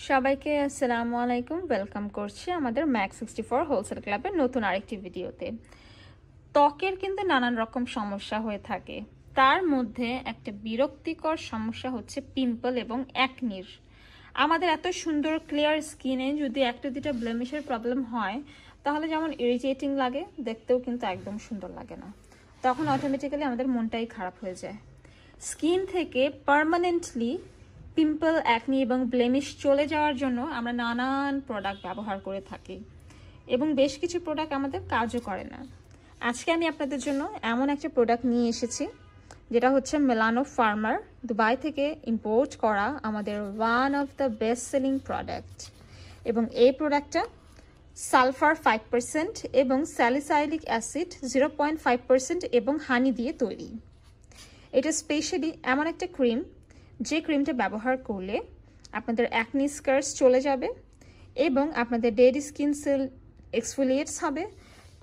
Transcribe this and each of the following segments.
সবাইকে আসসালামু আলাইকুম ওয়েলকাম করছি আমাদের ম্যাক64 হোলসেল ক্লাবের নতুন আরেকটি ভিডিওতে। ত্বকের কিন্তু নানান রকম সমস্যা হয়ে থাকে, তার মধ্যে একটা বিরক্তিকর সমস্যা হচ্ছে পিম্পল এবং অ্যাকনির। আমাদের এত সুন্দর ক্লিয়ার স্কিনে যদি একটা দুটা ব্লেমিশের প্রবলেম হয় তাহলে যেমন ইরিটেটিং লাগে, দেখতেও কিন্তু একদম সুন্দর লাগে না, তখন অটোমেটিক্যালি আমাদের মনটাই খারাপ হয়ে যায়। স্কিন থেকে পার্মানেন্টলি পিম্পল, অ্যাকনি এবং ব্লেমিশ চলে যাওয়ার জন্য আমরা নানান প্রোডাক্ট ব্যবহার করে থাকি এবং বেশ কিছু প্রোডাক্ট আমাদের কাজও করে না। আজকে আমি আপনাদের জন্য এমন একটা প্রোডাক্ট নিয়ে এসেছি যেটা হচ্ছে মেলানো ফার্মার, দুবাই থেকে ইম্পোর্ট করা আমাদের one of the best selling product. এবং এই প্রোডাক্টটা সালফার 5% এবং স্যালিসাইলিক অ্যাসিড 0.5% এবং হানি দিয়ে তৈরি। এটা স্পেশালি এমন একটা ক্রিম যে ক্রিমটা ব্যবহার করলে আপনাদের অ্যাকনি স্কার্স চলে যাবে এবং আপনাদের ডেড স্কিন সেল এক্সফোলিয়েটস হবে,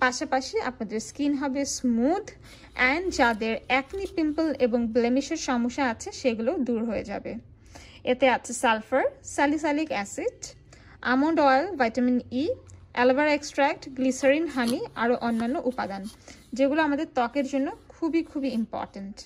পাশাপাশি আপনাদের স্কিন হবে স্মুথ অ্যান্ড যাদের অ্যাকনি, পিম্পল এবং ব্লেমিশের সমস্যা আছে সেগুলো দূর হয়ে যাবে। এতে আছে sulphur, salicylic acid, almond oil, vitamin E, aloe vera extract, glycerin, honey আরও অন্যান্য উপাদান যেগুলো আমাদের ত্বকের জন্য খুবই ইম্পর্ট্যান্ট।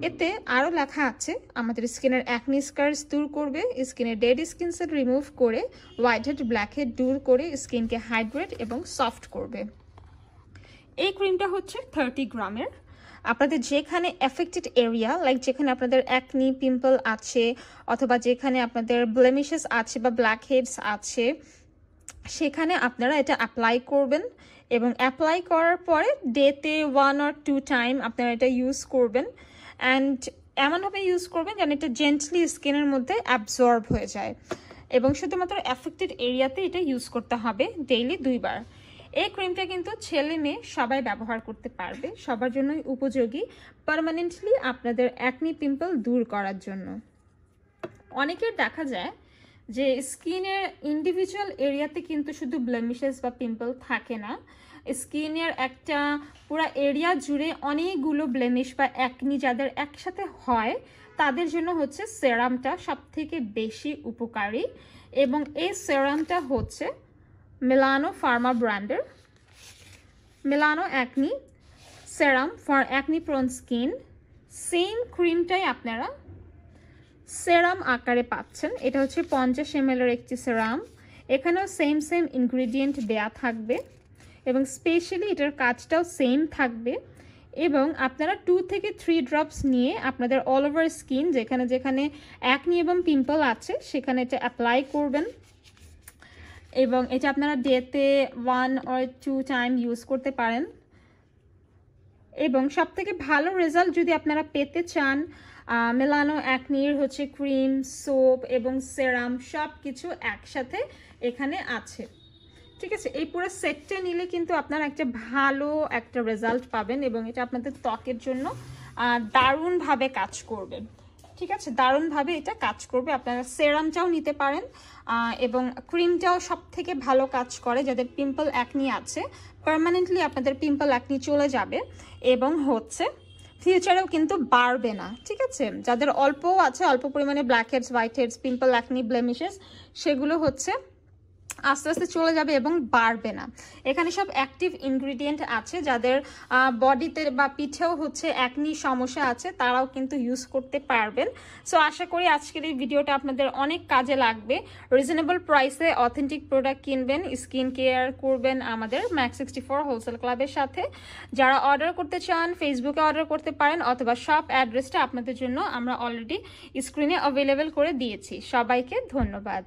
এতে আরও লেখা আছে আমাদের স্কিনের অ্যাকনি স্কার্স দূর করবে, স্কিনের ডেড স্কিন সেল রিমুভ করে হোয়াইট হেড, ব্ল্যাক হেড দূর করে স্কিনকে হাইড্রেট এবং সফট করবে। এই ক্রিমটা হচ্ছে 30 গ্রামের। আপনাদের যেখানে এফেক্টেড এরিয়া, লাইক যেখানে আপনাদের অ্যাকনি, পিম্পল আছে অথবা যেখানে আপনাদের ব্লেমিশেস আছে বা ব্ল্যাক হেডস আছে, সেখানে আপনারা এটা অ্যাপ্লাই করবেন এবং অ্যাপ্লাই করার পরে ডেতে 1 or 2 টাইম আপনারা এটা ইউজ করবেন। অ্যান্ড এমনভাবে ইউজ করবেন যেন এটা জেন্টলি স্কিনের মধ্যে অ্যাবজর্ব হয়ে যায় এবং শুধুমাত্র অ্যাফেক্টেড এরিয়াতে এটা ইউজ করতে হবে ডেইলি 2 বার। এই ক্রিমটা কিন্তু ছেলে মেয়ে সবাই ব্যবহার করতে পারবে, সবার জন্যই উপযোগী পার্মানেন্টলি আপনাদের অ্যাকনি, পিম্পল দূর করার জন্য। অনেকের দেখা যায় যে স্কিনের ইন্ডিভিজুয়াল এরিয়াতে কিন্তু শুধু ব্লেমিশেস বা পিম্পল থাকে না, স্কিনের একটা পুরো এরিয়া জুড়ে অনেকগুলো ব্লেমিশ বা অ্যাকনি যাদের একসাথে হয় তাদের জন্য হচ্ছে সেরামটা সবথেকে বেশি উপকারী। এবং এই সেরামটা হচ্ছে মেলানো ফার্মা ব্র্যান্ডের Melano acne serum for acne prone skin. Same ক্রিমটাই আপনারা সেরাম আকারে পাচ্ছেন। এটা হচ্ছে 50 ml একটি সেরাম। এখানেও সেম ইনগ্রিডিয়েন্ট দেয়া থাকবে এবং স্পেশালি এটার কাজটাও সেম থাকবে। এবং আপনারা 2 থেকে 3 ড্রপস নিয়ে আপনাদের অল ওভার স্কিন যেখানে যেখানে অ্যাকনি এবং পিম্পল আছে সেখানে এটা অ্যাপ্লাই করবেন এবং এটা আপনারা ডেতে 1 or 2 টাইম ইউজ করতে পারেন। এবং সবথেকে ভালো রেজাল্ট যদি আপনারা পেতে চান, মেলানো অ্যাকনির হচ্ছে ক্রিম, সোপ এবং সেরাম সব কিছু একসাথে এখানে আছে, ঠিক আছে। এই পুরো সেটটা নিলে কিন্তু আপনারা একটা ভালো একটা রেজাল্ট পাবেন এবং এটা আপনাদের ত্বকের জন্য দারুণভাবে কাজ করবে, ঠিক আছে, দারুণভাবে এটা কাজ করবে। আপনারা সেরামটাও নিতে পারেন এবং ক্রিমটাও সব থেকে ভালো কাজ করে যাদের পিম্পল, অ্যাকনি আছে। পার্মানেন্টলি আপনাদের পিম্পল, অ্যাকনি চলে যাবে এবং হচ্ছে ফিউচারেও কিন্তু বাড়বে না, ঠিক আছে। যাদের অল্পও আছে, অল্প পরিমাণে blackheads, whiteheads, pimple, acne, blemishes, সেগুলো হচ্ছে আস্তে আস্তে চলে যাবে এবং বাড়বে না। এখানে সব অ্যাক্টিভ ইনগ্রিডিয়েন্ট আছে, যাদের বডিতে বা পিঠেও হচ্ছে অ্যাকনি সমস্যা আছে তারাও কিন্তু ইউজ করতে পারবেন। সো আশা করি আজকের এই ভিডিওটা আপনাদের অনেক কাজে লাগবে। রিজনেবল প্রাইসে অথেন্টিক প্রোডাক্ট কিনবেন, স্কিন কেয়ার করবেন আমাদের ম্যাক64 হোলসেল ক্লাবের সাথে। যারা অর্ডার করতে চান ফেসবুকে অর্ডার করতে পারেন অথবা শপ অ্যাড্রেসটা আপনাদের জন্য আমরা অলরেডি স্ক্রিনে অ্যাভেলেবেল করে দিয়েছি। সবাইকে ধন্যবাদ।